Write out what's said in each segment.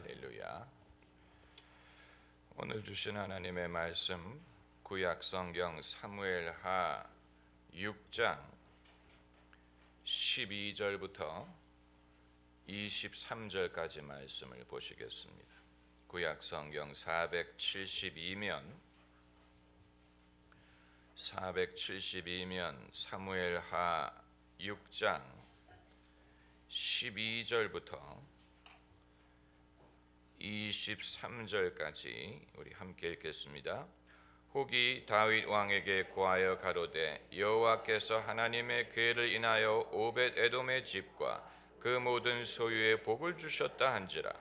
할렐루야. 오늘 주신 하나님의 말씀 구약 성경 사무엘하 6장 12절부터 23절까지 말씀을 보시겠습니다. 구약 성경 472면 사무엘하 6장 12절부터 23절까지 우리 함께 읽겠습니다. 혹이 다윗 왕에게 고하여 가로되 여호와께서 하나님의 궤를 인하여 오벳 에돔의 집과 그 모든 소유에 복을 주셨다 한지라.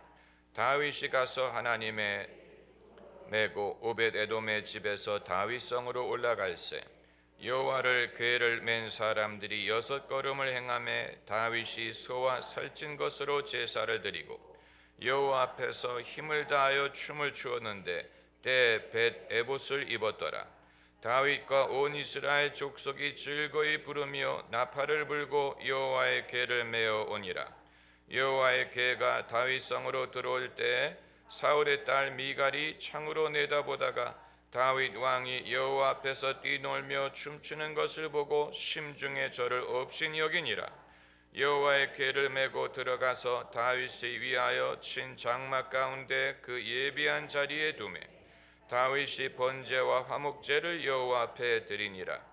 다윗이 가서 하나님의 메고 오벳 에돔의 집에서 다윗성으로 올라갈새 여호와를 궤를 맨 사람들이 6걸음을 행하매 다윗이 소와 살찐 것으로 제사를 드리고 여호와 앞에서 힘을 다하여 춤을 추었는데 때 벳 에봇을 입었더라. 다윗과 온 이스라엘 족속이 즐거이 부르며 나팔을 불고 여호와의 궤를 메어 오니라. 여호와의 궤가 다윗성으로 들어올 때 사울의 딸 미갈이 창으로 내다보다가 다윗 왕이 여호와 앞에서 뛰놀며 춤추는 것을 보고 심중에 저를 없인 여기니라. 여호와의 궤를 메고 들어가서 다윗이 위하여 친 장막 가운데 그 예비한 자리에 두매 다윗이 번제와 화목제를 여호와 앞에 드리니라.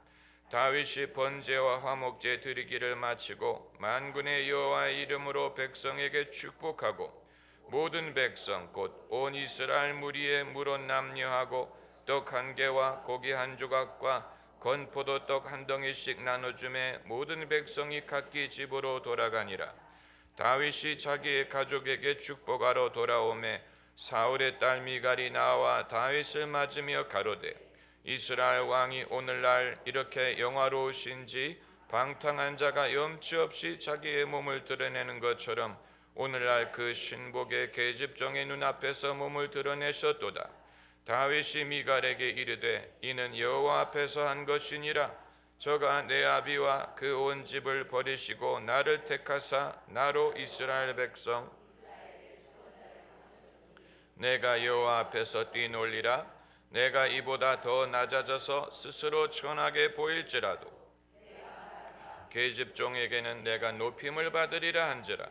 다윗이 번제와 화목제 드리기를 마치고 만군의 여호와의 이름으로 백성에게 축복하고 모든 백성 곧 온 이스라엘 무리에 물은 남녀하고 떡 한 개와 고기 한 조각과 건포도떡 한 덩이씩 나눠주매 모든 백성이 각기 집으로 돌아가니라. 다윗이 자기의 가족에게 축복하러 돌아오매 사울의 딸 미갈이 나와 다윗을 맞으며 가로되 이스라엘 왕이 오늘날 이렇게 영화로우신지 방탕한 자가 염치 없이 자기의 몸을 드러내는 것처럼 오늘날 그 신복의 계집종의 눈앞에서 몸을 드러내셨도다. 다윗이 미갈에게 이르되 이는 여호와 앞에서 한 것이니라. 저가 내 아비와 그 온 집을 버리시고 나를 택하사 나로 이스라엘 백성 내가 여호와 앞에서 뛰놀리라. 내가 이보다 더 낮아져서 스스로 천하게 보일지라도 계집종에게는 내가 높임을 받으리라 한지라.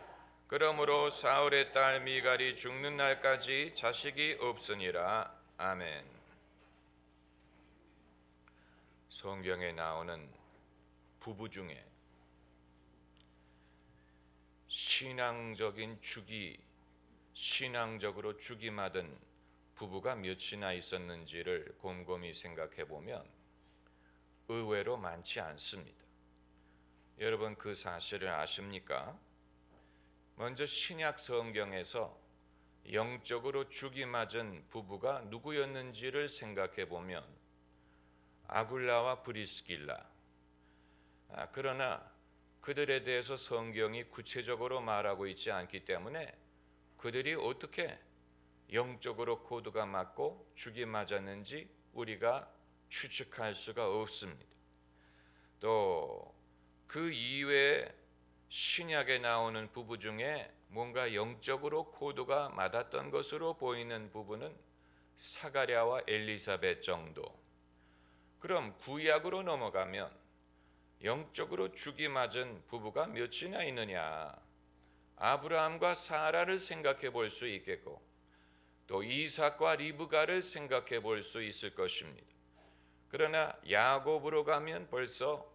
그러므로 사울의 딸 미갈이 죽는 날까지 자식이 없으니라. 아멘. 성경에 나오는 부부 중에 신앙적으로 죽이 맞은 부부가 몇이나 있었는지를 곰곰이 생각해 보면 의외로 많지 않습니다. 여러분 그 사실을 아십니까? 먼저 신약 성경에서 영적으로 죽이 맞은 부부가 누구였는지를 생각해 보면 아굴라와 브리스길라. 그러나 그들에 대해서 성경이 구체적으로 말하고 있지 않기 때문에 그들이 어떻게 영적으로 코드가 맞고 죽이 맞았는지 우리가 추측할 수가 없습니다. 또 그 이외에 신약에 나오는 부부 중에 뭔가 영적으로 코드가 맞았던 것으로 보이는 부분은 사가랴와 엘리사벳 정도. 그럼 구약으로 넘어가면 영적으로 죽이 맞은 부부가 몇이나 있느냐? 아브라함과 사라를 생각해 볼 수 있겠고 또 이삭과 리브가를 생각해 볼 수 있을 것입니다. 그러나 야곱으로 가면 벌써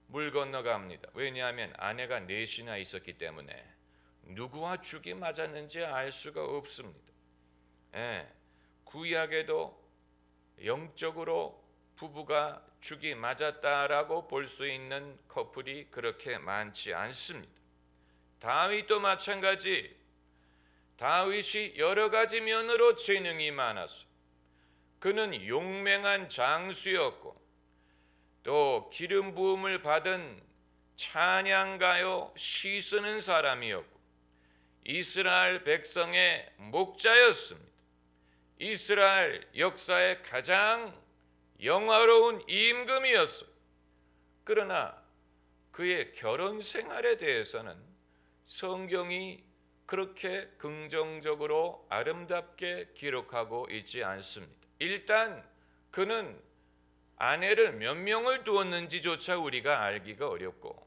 물 건너갑니다. 왜냐하면 아내가 넷이나 있었기 때문에 누구와 죽이 맞았는지 알 수가 없습니다. 구약에도 영적으로 부부가 죽이 맞았다라고 볼 수 있는 커플이 그렇게 많지 않습니다. 다윗도 마찬가지. 다윗이 여러 가지 면으로 재능이 많았어요. 그는 용맹한 장수였고 또 기름 부음을 받은 찬양가요 시 쓰는 사람이었고 이스라엘 백성의 목자였습니다. 이스라엘 역사의 가장 영화로운 임금이었어요. 그러나 그의 결혼 생활에 대해서는 성경이 그렇게 긍정적으로 아름답게 기록하고 있지 않습니다. 일단 그는 아내를 몇 명을 두었는지조차 우리가 알기가 어렵고,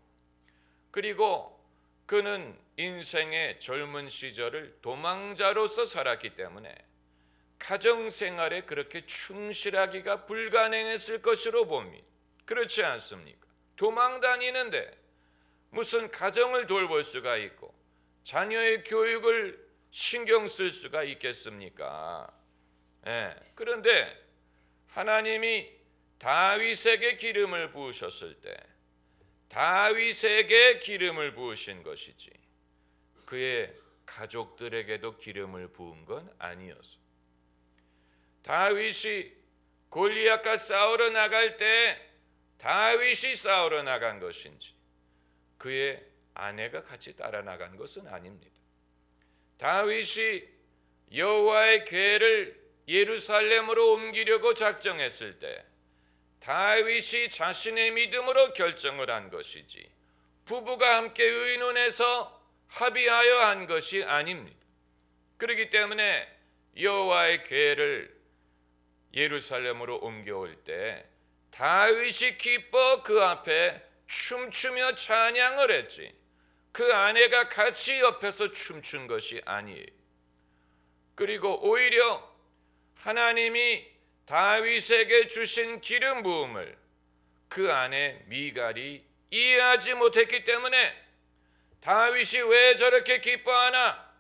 그리고 그는 인생의 젊은 시절을 도망자로서 살았기 때문에 가정생활에 그렇게 충실하기가 불가능했을 것으로 봅니다. 그렇지 않습니까? 도망 다니는데 무슨 가정을 돌볼 수가 있고 자녀의 교육을 신경 쓸 수가 있겠습니까? 그런데 하나님이 다윗에게 기름을 부으셨을 때 다윗에게 기름을 부으신 것이지 그의 가족들에게도 기름을 부은 건 아니었어. 다윗이 골리앗과 싸우러 나갈 때 다윗이 싸우러 나간 것인지 그의 아내가 같이 따라 나간 것은 아닙니다. 다윗이 여호와의 궤를 예루살렘으로 옮기려고 작정했을 때 다윗이 자신의 믿음으로 결정을 한 것이지 부부가 함께 의논해서 합의하여 한 것이 아닙니다. 그렇기 때문에 여호와의 궤를 예루살렘으로 옮겨올 때 다윗이 기뻐 그 앞에 춤추며 찬양을 했지 그 아내가 같이 옆에서 춤춘 것이 아니에요. 그리고 오히려 하나님이 다윗에게 주신 기름 부음을 그 아내 미갈이 이해하지 못했기 때문에 다윗이 왜 저렇게 기뻐하나,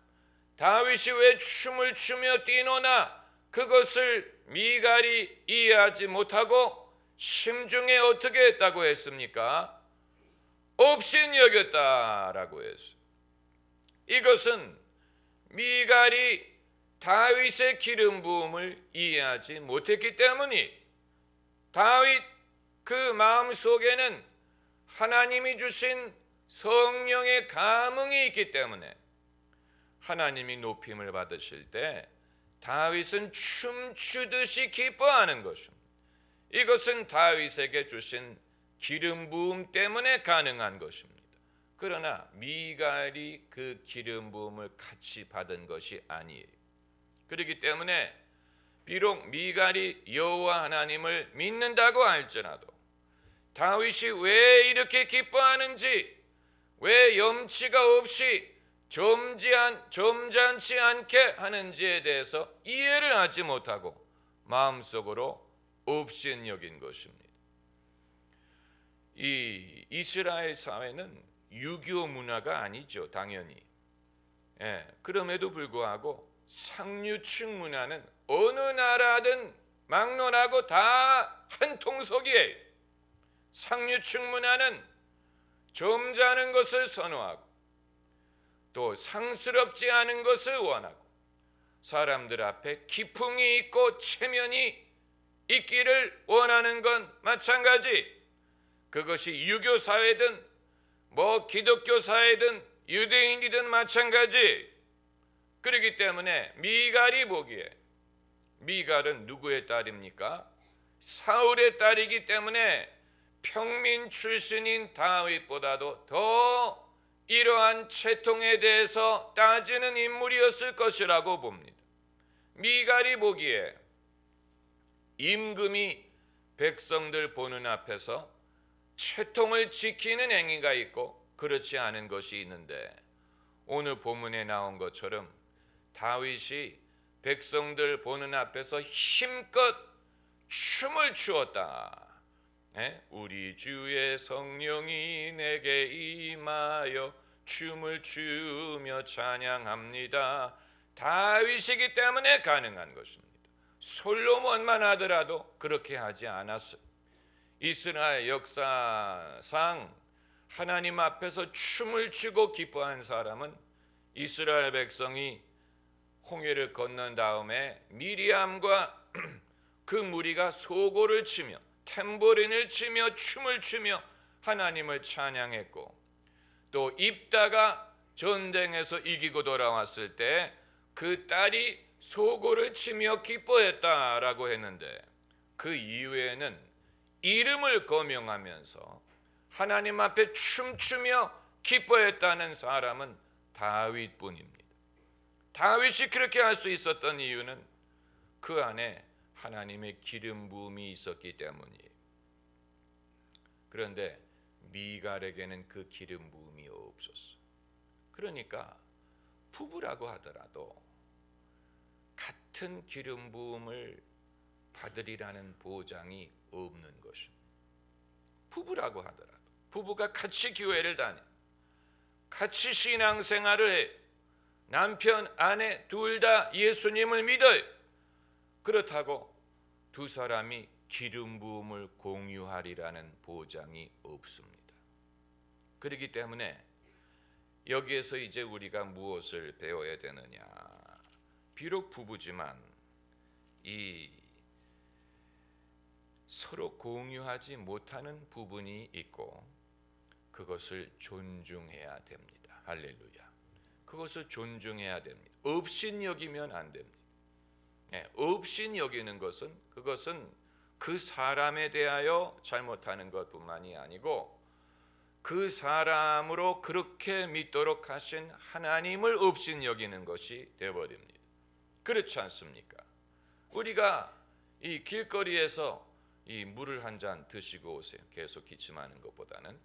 다윗이 왜 춤을 추며 뛰노나, 그것을 미갈이 이해하지 못하고 심중에 어떻게 했다고 했습니까? 업신여겼다라고 했어요. 이것은 미갈이 다윗의 기름 부음을 이해하지 못했기 때문이 다윗 그 마음 속에는 하나님이 주신 성령의 감흥이 있기 때문에 하나님이 높임을 받으실 때 다윗은 춤추듯이 기뻐하는 것입니다. 이것은 다윗에게 주신 기름 부음 때문에 가능한 것입니다. 그러나 미갈이 그 기름 부음을 같이 받은 것이 아니에요. 그렇기 때문에 비록 미갈이 여호와 하나님을 믿는다고 할지라도 다윗이 왜 이렇게 기뻐하는지, 왜 염치가 없이 점잖지 않게 하는지에 대해서 이해를 하지 못하고 마음속으로 업신여긴 것입니다. 이 이스라엘 사회는 유교 문화가 아니죠, 당연히. 그럼에도 불구하고 상류층 문화는 어느 나라든 막론하고 다 한 통속이에요. 상류층 문화는 점잖은 것을 선호하고 또 상스럽지 않은 것을 원하고 사람들 앞에 기풍이 있고 체면이 있기를 원하는 건 마찬가지. 그것이 유교 사회든 기독교 사회든 유대인이든 마찬가지. 그렇기 때문에 미갈이 보기에, 미갈은 누구의 딸입니까? 사울의 딸이기 때문에 평민 출신인 다윗보다도 더 이러한 채통에 대해서 따지는 인물이었을 것이라고 봅니다. 미갈이 보기에 임금이 백성들 보는 앞에서 채통을 지키는 행위가 있고 그렇지 않은 것이 있는데, 오늘 본문에 나온 것처럼 다윗이 백성들 보는 앞에서 힘껏 춤을 추었다. 우리 주의 성령이 내게 임하여 춤을 추며 찬양합니다. 다윗이기 때문에 가능한 것입니다. 솔로몬만 하더라도 그렇게 하지 않았어요. 이스라엘 역사상 하나님 앞에서 춤을 추고 기뻐한 사람은 이스라엘 백성이 홍해를 건넌 다음에 미리암과 그 무리가 소고를 치며 탬보린을 치며 춤을 추며 하나님을 찬양했고, 또 입다가 전쟁에서 이기고 돌아왔을 때 그 딸이 소고를 치며 기뻐했다라고 했는데, 그 이후에는 이름을 거명하면서 하나님 앞에 춤추며 기뻐했다는 사람은 다윗뿐입니다. 다윗이 그렇게 할 수 있었던 이유는 그 안에 하나님의 기름 부음이 있었기 때문이에요. 그런데 미갈에게는 그 기름 부음이 없었어. 그러니까 부부라고 하더라도 같은 기름 부음을 받으리라는 보장이 없는 것입니다. 부부라고 하더라도, 부부가 같이 교회를 다녀, 같이 신앙생활을 해, 남편 아내 둘 다 예수님을 믿어요. 그렇다고 두 사람이 기름 부음을 공유하리라는 보장이 없습니다. 그렇기 때문에 여기에서 이제 우리가 무엇을 배워야 되느냐? 비록 부부지만 이 서로 공유하지 못하는 부분이 있고 그것을 존중해야 됩니다. 할렐루야. 그것을 존중해야 됩니다. 업신여기면 안 됩니다. 업신여기는 것은 그것은 그 사람에 대하여 잘못하는 것뿐만이 아니고 그 사람으로 그렇게 믿도록 하신 하나님을 업신여기는 것이 되어버립니다. 그렇지 않습니까? 우리가 이 길거리에서 이 물을 한 잔 드시고 오세요. 계속 기침하는 것보다는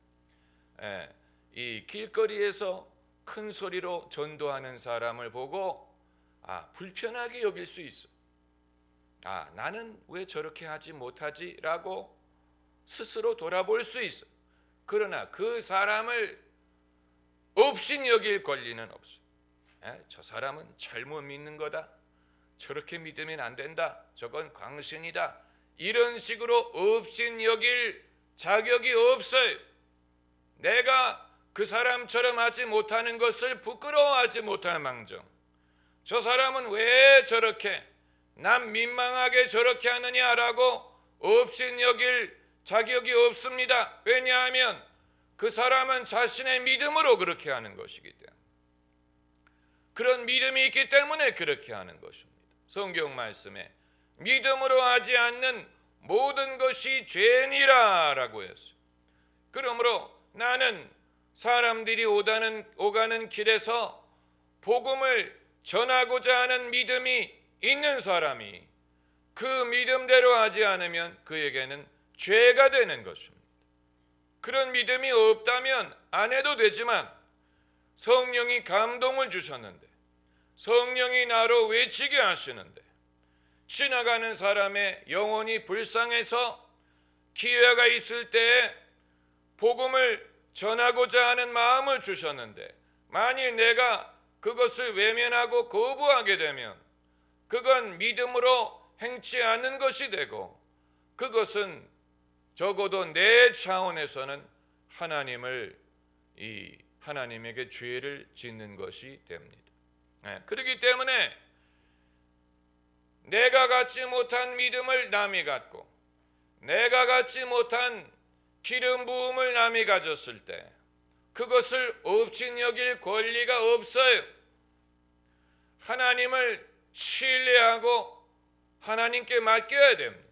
이 길거리에서 큰 소리로 전도하는 사람을 보고 불편하게 여길 수 있어. 나는 왜 저렇게 하지 못하지? 라고 스스로 돌아볼 수 있어. 그러나 그 사람을 업신여길 권리는 없어. 저 사람은 잘못 믿는 거다. 저렇게 믿으면 안 된다. 저건 광신이다. 이런 식으로 업신여길 자격이 없어요. 내가 그 사람처럼 하지 못하는 것을 부끄러워하지 못할 망정, 저 사람은 왜 저렇게 남 민망하게 저렇게 하느냐라고 업신여길 자격이 없습니다. 왜냐하면 그 사람은 자신의 믿음으로 그렇게 하는 것이기 때문에, 그런 믿음이 있기 때문에 그렇게 하는 것입니다. 성경 말씀에 믿음으로 하지 않는 모든 것이 죄니라 라고 했어요. 그러므로 나는 사람들이 오가는 길에서 복음을 전하고자 하는 믿음이 있는 사람이 그 믿음대로 하지 않으면 그에게는 죄가 되는 것입니다. 그런 믿음이 없다면 안 해도 되지만 성령이 감동을 주셨는데, 성령이 나로 외치게 하시는데, 지나가는 사람의 영혼이 불쌍해서 기회가 있을 때에 복음을 전하고자 하는 마음을 주셨는데, 만일 내가 그것을 외면하고 거부하게 되면 그건 믿음으로 행치 않는 것이 되고, 그것은 적어도 내 차원에서는 하나님에게 죄를 짓는 것이 됩니다. 그렇기 때문에 내가 갖지 못한 믿음을 남이 갖고, 내가 갖지 못한 기름 부음을 남이 가졌을 때 그것을 업신여길 권리가 없어요. 하나님을 신뢰하고 하나님께 맡겨야 됩니다.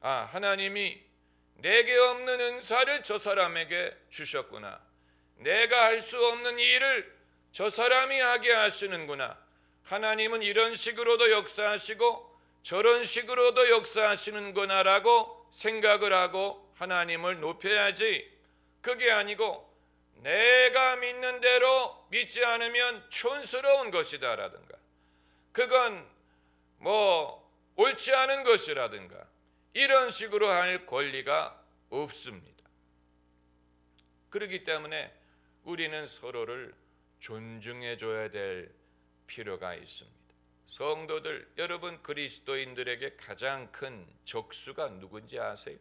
하나님이 내게 없는 은사를 저 사람에게 주셨구나. 내가 할 수 없는 일을 저 사람이 하게 하시는구나. 하나님은 이런 식으로도 역사하시고 저런 식으로도 역사하시는구나라고 생각을 하고 하나님을 높여야지, 그게 아니고 내가 믿는 대로 믿지 않으면 촌스러운 것이다라든가, 그건 옳지 않은 것이라든가, 이런 식으로 할 권리가 없습니다. 그렇기 때문에 우리는 서로를 존중해 줘야 될 필요가 있습니다. 성도들, 여러분, 그리스도인들에게 가장 큰 적수가 누군지 아세요?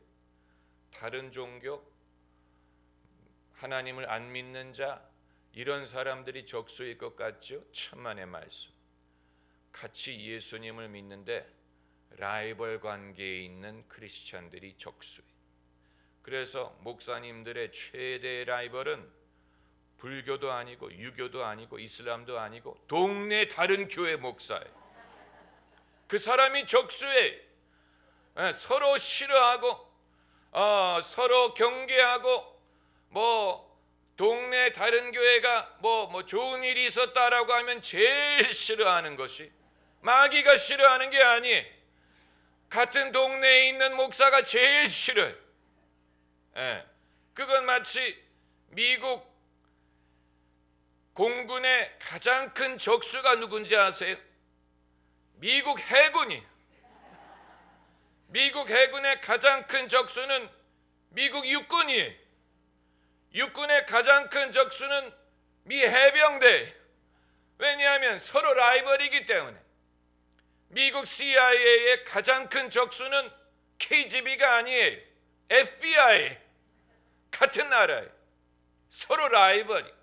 다른 종교, 하나님을 안 믿는 자, 이런 사람들이 적수일 것 같죠? 천만의 말씀. 같이 예수님을 믿는데 라이벌 관계에 있는 크리스찬들이 적수예요. 그래서 목사님들의 최대 라이벌은 불교도 아니고 유교도 아니고 이슬람도 아니고 동네 다른 교회 목사예요. 그 사람이 적수예요. 서로 싫어하고 서로 경계하고 동네 다른 교회가 뭐 좋은 일이 있었다라고 하면 제일 싫어하는 것이, 마귀가 싫어하는 게 아니에요. 같은 동네에 있는 목사가 제일 싫어요. 예. 그건 마치 미국 공군의 가장 큰 적수가 누군지 아세요? 미국 해군이. 미국 해군의 가장 큰 적수는 미국 육군이에요. 육군의 가장 큰 적수는 미 해병대. 왜냐하면 서로 라이벌이기 때문에. 미국 CIA의 가장 큰 적수는 KGB가 아니에요. FBI. 같은 나라예요. 서로 라이벌.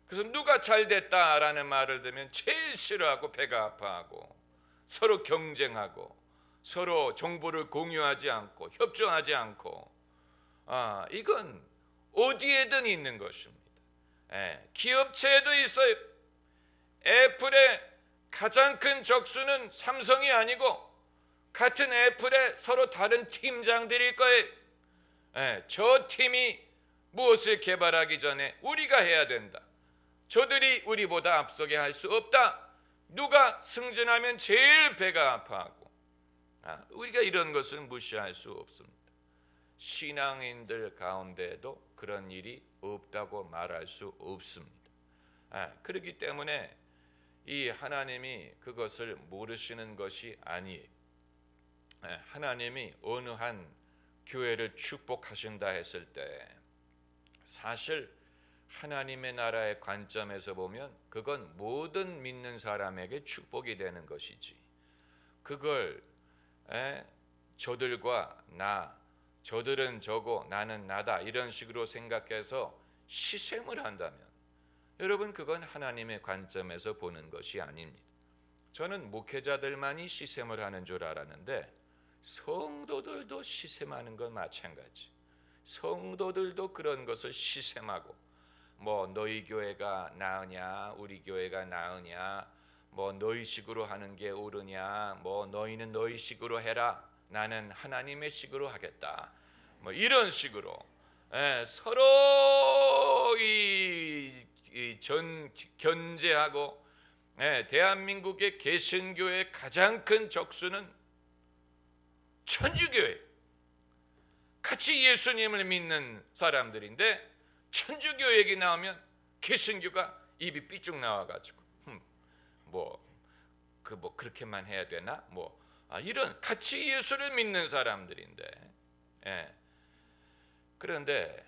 그래서 누가 잘 됐다라는 말을 들으면 제일 싫어하고 배가 아파하고, 서로 경쟁하고, 서로 정보를 공유하지 않고 협조하지 않고, 이건 어디에든 있는 것입니다. 기업체에도 있어요. 애플의 가장 큰 적수는 삼성이 아니고 같은 애플의 서로 다른 팀장들일 거예요. 저 팀이 무엇을 개발하기 전에 우리가 해야 된다. 저들이 우리보다 앞서게 할 수 없다. 누가 승진하면 제일 배가 아파하고. 우리가 이런 것을 무시할 수 없습니다. 신앙인들 가운데에도 그런 일이 없다고 말할 수 없습니다. 그렇기 때문에 이 하나님이 그것을 모르시는 것이 아니에요. 하나님이 어느 한 교회를 축복하신다 했을 때 사실 하나님의 나라의 관점에서 보면 그건 모든 믿는 사람에게 축복이 되는 것이지, 그걸 저들과 나, 저들은 저고 나는 나다 이런 식으로 생각해서 시샘을 한다면 여러분, 그건 하나님의 관점에서 보는 것이 아닙니다. 저는 목회자들만이 시샘을 하는 줄 알았는데 성도들도 시샘하는 건 마찬가지. 성도들도 그런 것을 시샘하고, 뭐 너희 교회가 나으냐 우리 교회가 나으냐, 뭐 너희 식으로 하는 게 옳으냐, 뭐 너희는 너희 식으로 해라, 나는 하나님의 식으로 하겠다, 뭐 이런 식으로 서로 견제하고, 대한민국의 개신교의 가장 큰 적수는 천주교회, 같이 예수님을 믿는 사람들인데 천주교 얘기 나오면 개신교가 입이 삐쭉 나와가지고 그렇게만 해야 되나, 이런 같이 예수를 믿는 사람들인데, 그런데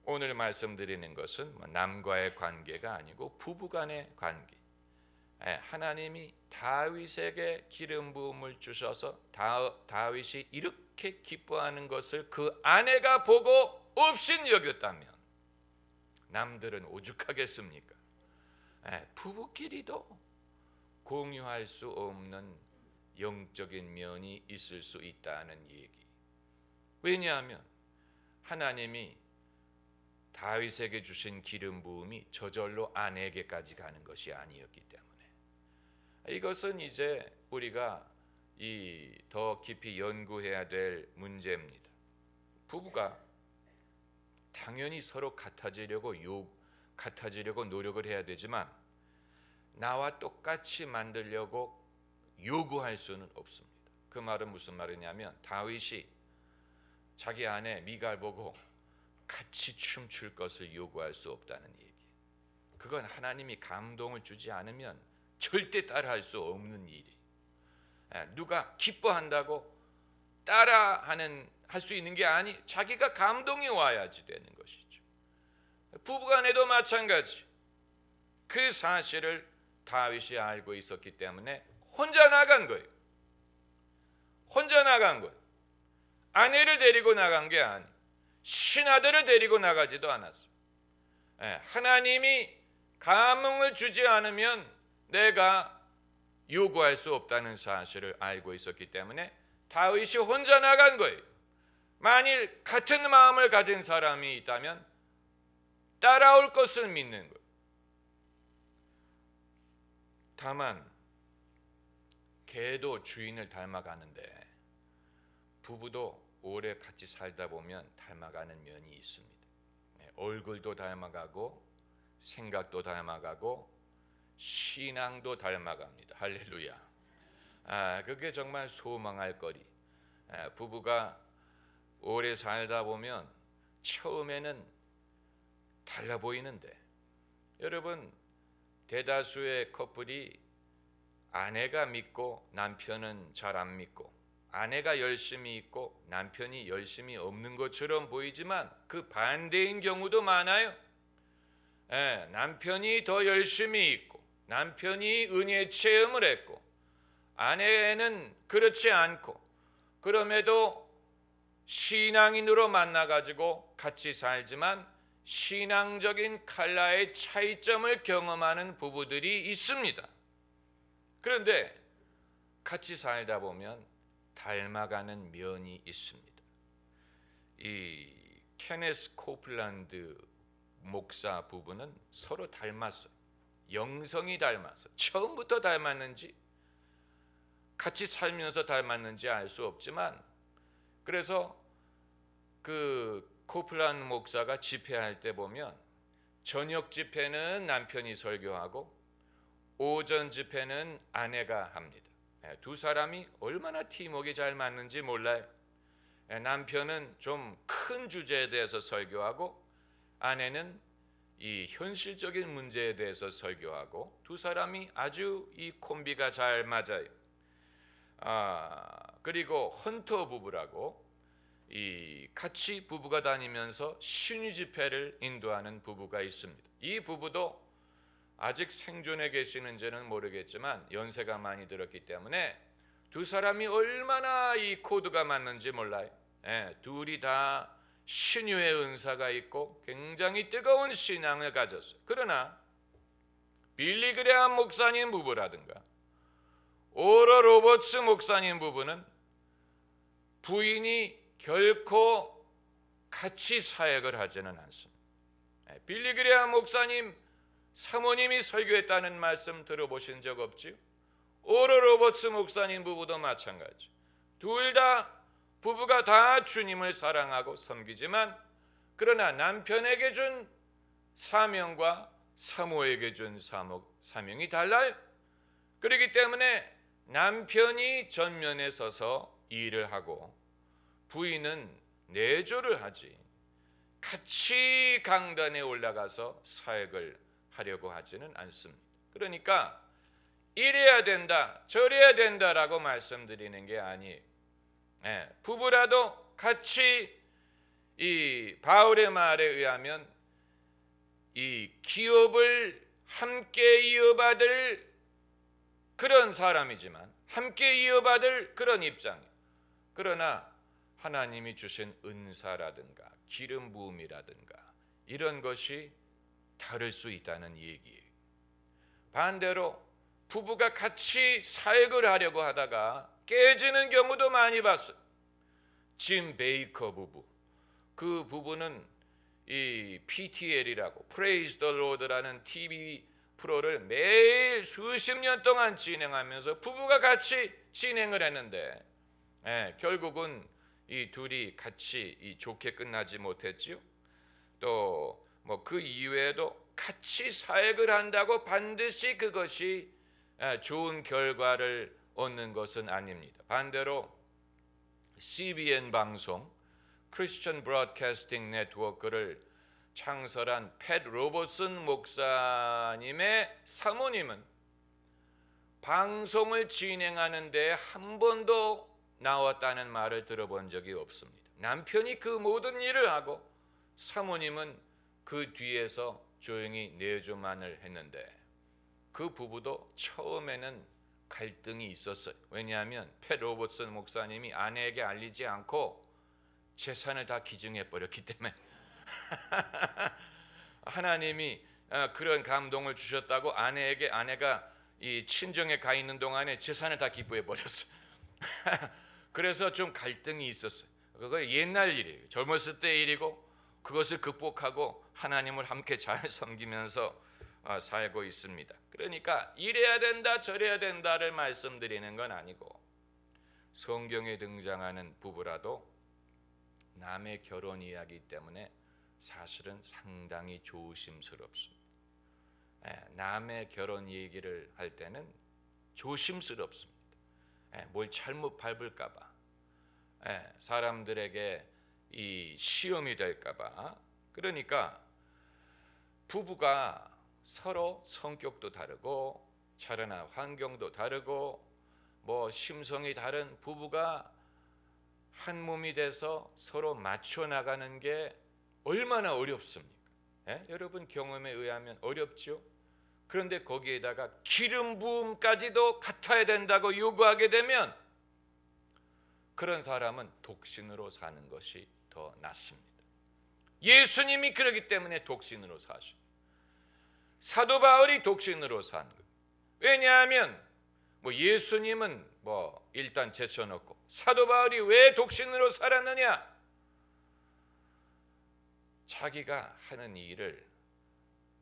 오늘 말씀드리는 것은 남과의 관계가 아니고 부부간의 관계. 하나님이 다윗에게 기름 부음을 주셔서 다윗이 이렇게 기뻐하는 것을 그 아내가 보고 없인 여겼다면 남들은 오죽하겠습니까? 부부끼리도 공유할 수 없는 영적인 면이 있을 수 있다는 얘기. 왜냐하면 하나님이 다윗에게 주신 기름 부음이 저절로 아내에게까지 가는 것이 아니었기 때문에, 이것은 이제 우리가 더 깊이 연구해야 될 문제입니다. 부부가 당연히 서로 같아지려고 노력을 해야 되지만 나와 똑같이 만들려고 요구할 수는 없습니다. 그 말은 무슨 말이냐면, 다윗이 자기 아내 미갈 보고 같이 춤출 것을 요구할 수 없다는 얘기. 그건 하나님이 감동을 주지 않으면 절대 따라할 수 없는 일이. 누가 기뻐한다고 할 수 있는 게 아니, 자기가 감동이 와야지 되는 것이죠. 부부간에도 마찬가지. 그 사실을 다윗이 알고 있었기 때문에 혼자 나간 거예요. 아내를 데리고 나간 게 아니, 신하들을 데리고 나가지도 않았어요. 하나님이 감흥을 주지 않으면 내가 요구할 수 없다는 사실을 알고 있었기 때문에 다윗이 혼자 나간 거예요. 만일 같은 마음을 가진 사람이 있다면 따라올 것을 믿는 거예요. 다만 개도 주인을 닮아가는데 부부도 오래 같이 살다 보면 닮아가는 면이 있습니다. 얼굴도 닮아가고 생각도 닮아가고 신앙도 닮아갑니다. 할렐루야. 그게 정말 소망할 거리. 부부가 오래 살다 보면 처음에는 달라 보이는데, 여러분, 대다수의 커플이 아내가 믿고 남편은 잘 안 믿고, 아내가 열심히 있고 남편이 열심히 없는 것처럼 보이지만 그 반대인 경우도 많아요. 남편이 더 열심히 있고 남편이 은혜 체험을 했고 아내는 그렇지 않고, 그럼에도 신앙인으로 만나가지고 같이 살지만 신앙적인 컬러의 차이점을 경험하는 부부들이 있습니다. 그런데 같이 살다 보면 닮아가는 면이 있습니다. 이 케네스 코플란드 목사 부부는 서로 닮았어요. 영성이 닮았어요. 처음부터 닮았는지 같이 살면서 닮았는지 알 수 없지만, 그래서 그 코플란드 목사가 집회할 때 보면 저녁 집회는 남편이 설교하고 오전 집회는 아내가 합니다. 두 사람이 얼마나 팀워크가 잘 맞는지 몰라요. 남편은 좀 큰 주제에 대해서 설교하고 아내는 이 현실적인 문제에 대해서 설교하고, 두 사람이 아주 이 콤비가 잘 맞아요. 그리고 헌터 부부라고 이 같이 부부가 다니면서 신유 집회를 인도하는 부부가 있습니다. 이 부부도 아직 생존해 계시는지는 모르겠지만 연세가 많이 들었기 때문에 두 사람이 얼마나 이 코드가 맞는지 몰라요. 둘이 다 신유의 은사가 있고 굉장히 뜨거운 신앙을 가졌어요. 그러나 빌리 그레함 목사님 부부라든가 오럴 로버츠 목사님 부부는 부인이 결코 같이 사역을 하지는 않습니다. 빌리 그레함 목사님 사모님이 설교했다는 말씀 들어보신 적 없지요? 오럴 로버츠 목사님 부부도 마찬가지. 둘 다 부부가 다 주님을 사랑하고 섬기지만, 그러나 남편에게 준 사명과 사모에게 준 사명이 달라요. 그렇기 때문에 남편이 전면에 서서 일을 하고 부인은 내조를 하지 같이 강단에 올라가서 사역을 하려고 하지는 않습니다. 그러니까 이래야 된다 저래야 된다라고 말씀드리는 게 아니에요. 부부라도 같이 이 바울의 말에 의하면 이 기업을 함께 이어받을 그런 사람이지만, 함께 이어받을 그런 입장이에요. 그러나 하나님이 주신 은사라든가 기름 부음이라든가 이런 것이 다를 수 있다는 얘기예요. 반대로 부부가 같이 사역을 하려고 하다가 깨지는 경우도 많이 봤어요. 짐 베이커 부부, 그 부부는 이 PTL이라고 Praise the Lord라는 TV 프로를 매일 수십 년 동안 진행하면서 부부가 같이 진행을 했는데 결국은 이 둘이 같이 좋게 끝나지 못했지요. 또 뭐 그 이외에도 같이 사역을 한다고 반드시 그것이 좋은 결과를 얻는 것은 아닙니다. 반대로 CBN 방송 크리스천 브로드캐스팅 네트워크를 창설한 팻 로버슨 목사님의 사모님은 방송을 진행하는 데 한 번도 나왔다는 말을 들어본 적이 없습니다. 남편이 그 모든 일을 하고 사모님은 그 뒤에서 조용히 내조만을 했는데, 그 부부도 처음에는 갈등이 있었어요. 왜냐하면 팻 로버슨 목사님이 아내에게 알리지 않고 재산을 다 기증해 버렸기 때문에 하나님이 그런 감동을 주셨다고 아내가 이 친정에 가 있는 동안에 재산을 다 기부해 버렸어요. 그래서 좀 갈등이 있었어요. 그거 옛날 일이에요. 젊었을 때 일이고 그것을 극복하고 하나님을 함께 잘 섬기면서 살고 있습니다. 그러니까 이래야 된다 저래야 된다를 말씀드리는 건 아니고, 성경에 등장하는 부부라도 남의 결혼 이야기 때문에 사실은 상당히 조심스럽습니다. 남의 결혼 얘기를 할 때는 조심스럽습니다. 뭘 잘못 밟을까 봐, 사람들에게 이 시험이 될까 봐. 그러니까 부부가 서로 성격도 다르고 자라나 환경도 다르고 뭐 심성이 다른 부부가 한 몸이 돼서 서로 맞춰 나가는 게 얼마나 어렵습니까? 여러분 경험에 의하면 어렵죠. 그런데 거기에다가 기름 부음까지도 같아야 된다고 요구하게 되면 그런 사람은 독신으로 사는 것이 더 낫습니다. 예수님이 그러기 때문에 독신으로 사십니다. 사도 바울이 독신으로 산 거예요. 왜냐하면 예수님은 일단 제쳐놓고 사도 바울이 왜 독신으로 살았느냐? 자기가 하는 일을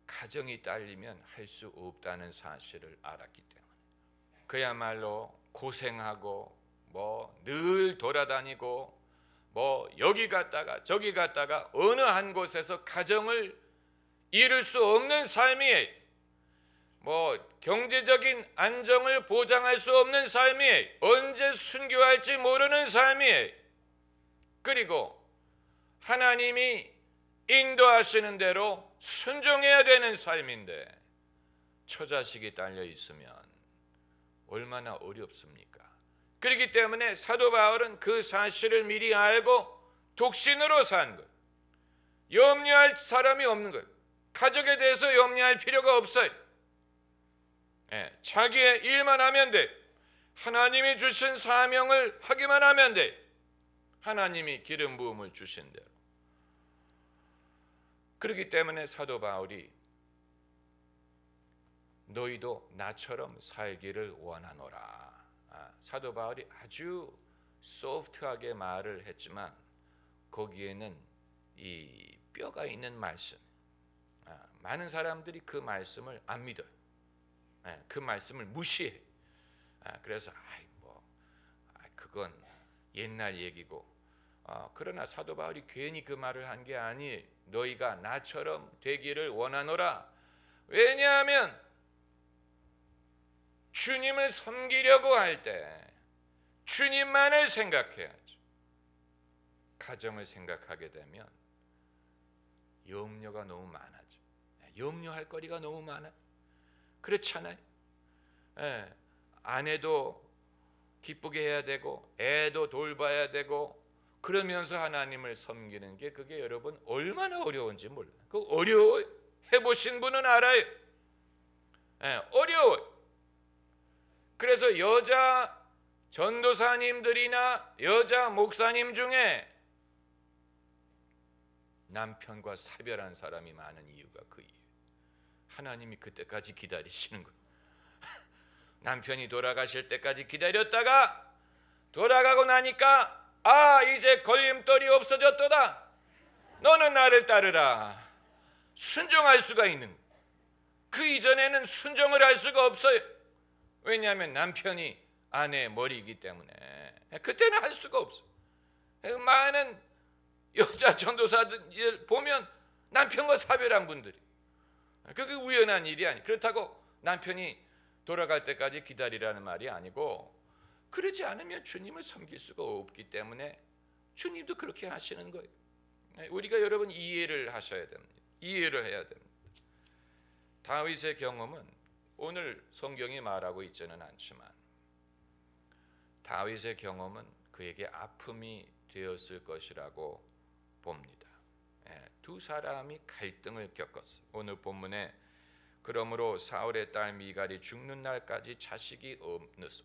가정이 딸리면 할 수 없다는 사실을 알았기 때문에 그야말로 고생하고 늘 돌아다니고 여기 갔다가 저기 갔다가 어느 한 곳에서 가정을 이룰 수 없는 삶이에요. 경제적인 안정을 보장할 수 없는 삶이에요. 언제 순교할지 모르는 삶이에요. 그리고 하나님이 인도하시는 대로 순종해야 되는 삶인데 처자식이 딸려 있으면 얼마나 어렵습니까? 그렇기 때문에 사도 바울은 그 사실을 미리 알고 독신으로 산 거예요. 염려할 사람이 없는 거예요. 가족에 대해서 염려할 필요가 없어요. 자기의 일만 하면 돼. 하나님이 주신 사명을 하기만 하면 돼. 하나님이 기름 부음을 주신 대로. 그렇기 때문에 사도 바울이 너희도 나처럼 살기를 원하노라. 사도 바울이 아주 소프트하게 말을 했지만 거기에는 이 뼈가 있는 말씀. 많은 사람들이 그 말씀을 안 믿어요. 그 말씀을 무시해. 그래서 그건 옛날 얘기고. 그러나 사도 바울이 괜히 그 말을 한 게 아니에요. 너희가 나처럼 되기를 원하노라. 왜냐하면 주님을 섬기려고 할 때 주님만을 생각해야죠. 가정을 생각하게 되면 염려가 너무 많아져. 염려할 거리가 너무 많아. 그렇잖아요. 아내도 기쁘게 해야 되고 애도 돌봐야 되고 그러면서 하나님을 섬기는 게 그게 여러분 얼마나 어려운지 몰라요. 그 어려워요. 해보신 분은 알아요. 어려워요. 그래서 여자 전도사님들이나 여자 목사님 중에 남편과 사별한 사람이 많은 이유가 그 이유예요. 하나님이 그때까지 기다리시는 거예요. 남편이 돌아가실 때까지 기다렸다가 돌아가고 나니까 이제 걸림돌이 없어졌도다. 너는 나를 따르라. 순종할 수가 있는 거예요. 그 이전에는 순종을 할 수가 없어요. 왜냐하면 남편이 아내의 머리이기 때문에 그때는 할 수가 없어요. 많은 여자 전도사들 보면 남편과 사별한 분들이 그게 우연한 일이 아니에요. 그렇다고 남편이 돌아갈 때까지 기다리라는 말이 아니고 그러지 않으면 주님을 섬길 수가 없기 때문에 주님도 그렇게 하시는 거예요. 우리가 여러분 이해를 하셔야 됩니다. 이해를 해야 됩니다. 다윗의 경험은 오늘 성경이 말하고 있지는 않지만 다윗의 경험은 그에게 아픔이 되었을 것이라고 봅니다. 두 사람이 갈등을 겪었어요. 오늘 본문에 그러므로 사울의 딸 미갈이 죽는 날까지 자식이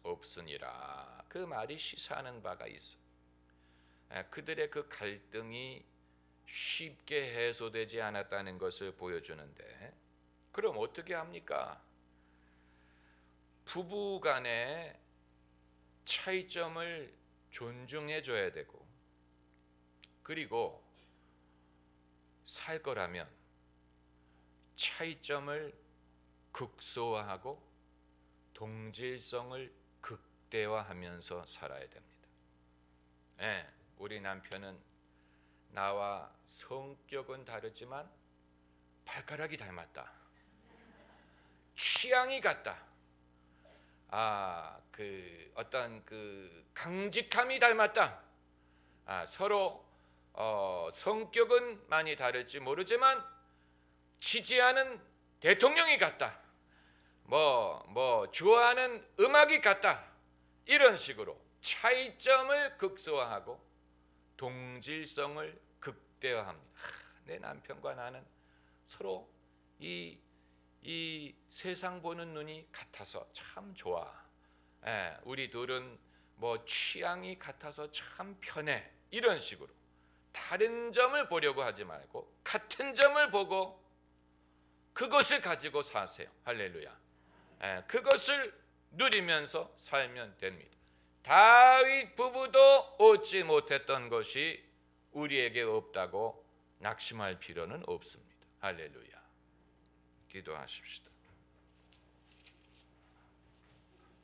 없으니라 그 말이 시사하는 바가 있어요. 그들의 그 갈등이 쉽게 해소되지 않았다는 것을 보여주는데 그럼 어떻게 합니까? 부부 간의 차이점을 존중해 줘야 되고 그리고 살 거라면 차이점을 극소화하고 동질성을 극대화하면서 살아야 됩니다. 우리 남편은 나와 성격은 다르지만 발가락이 닮았다. 취향이 같다. 어떤 강직함이 닮았다. 서로 성격은 많이 다를지 모르지만 지지하는 대통령이 같다. 좋아하는 음악이 같다. 이런 식으로 차이점을 극소화하고 동질성을 극대화합니다. 내 남편과 나는 서로 이 세상 보는 눈이 같아서 참 좋아. 우리 둘은 취향이 같아서 참 편해. 이런 식으로 다른 점을 보려고 하지 말고 같은 점을 보고 그것을 가지고 사세요. 할렐루야. 그것을 누리면서 살면 됩니다. 다윗 부부도 얻지 못했던 것이 우리에게 없다고 낙심할 필요는 없습니다. 할렐루야. 기도하십시다.